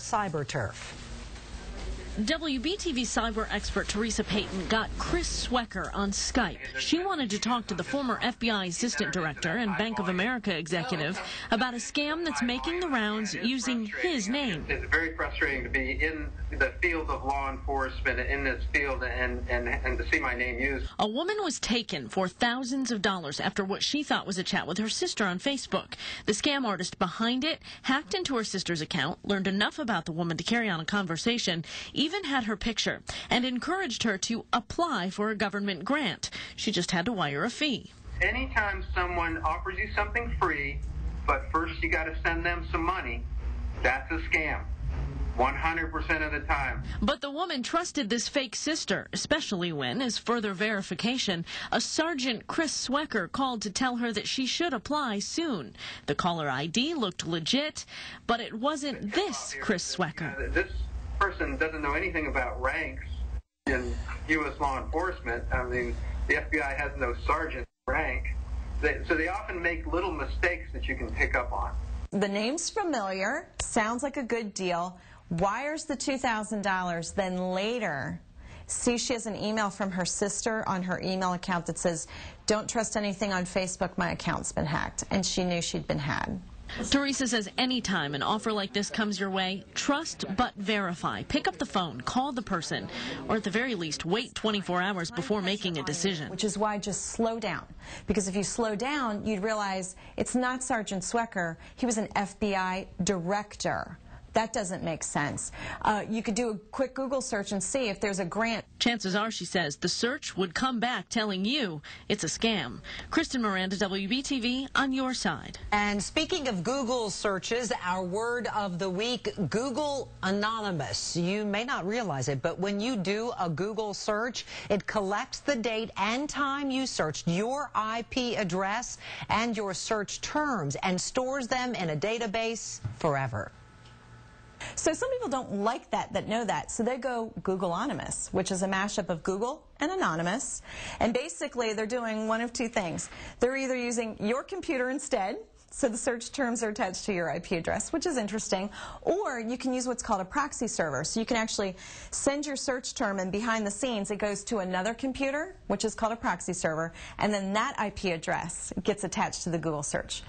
cyber turf. WBTV cyber expert Teresa Payton got Chris Swecker on Skype. She wanted to talk to the former FBI assistant director and Bank of America executive about a scam that's making the rounds using his name. It's very frustrating to be in the field of law enforcement, in this field, and to see my name used. A woman was taken for thousands of dollars after what she thought was a chat with her sister on Facebook. The scam artist behind it hacked into her sister's account, learned enough about the woman to carry on a conversation, even had her picture, and encouraged her to apply for a government grant. She just had to wire a fee. Anytime someone offers you something free, but first you got to send them some money, that's a scam. 100% of the time. But the woman trusted this fake sister, especially when, as further verification, a Sergeant Chris Swecker called to tell her that she should apply soon. The caller ID looked legit, but it wasn't this Chris Swecker. This person doesn't know anything about ranks in U.S. law enforcement. I mean, the FBI has no sergeant rank. So they often make little mistakes that you can pick up on. The name's familiar, sounds like a good deal, wires the $2,000, then later sees she has an email from her sister on her email account that says, "Don't trust anything on Facebook, my account's been hacked," and she knew she'd been had. Teresa says anytime an offer like this comes your way, trust but verify. Pick up the phone, call the person, or at the very least, wait 24 hours before making a decision. Which is why just slow down. Because if you slow down, you'd realize it's not Sergeant Swecker. He was an FBI director. That doesn't make sense. You could do a quick Google search and see if there's a grant. Chances are, she says, the search would come back telling you it's a scam. Kristen Miranda, WBTV, on your side. And speaking of Google searches, our word of the week, Google Anonymous. You may not realize it, but when you do a Google search, it collects the date and time you searched, your IP address, and your search terms, and stores them in a database forever. So some people don't like that know that, so they go Google-onymous, which is a mashup of Google and Anonymous. And basically, they're doing one of two things. They're either using your computer instead, so the search terms are attached to your IP address, which is interesting, or you can use what's called a proxy server. So you can actually send your search term, and behind the scenes, it goes to another computer, which is called a proxy server, and then that IP address gets attached to the Google search.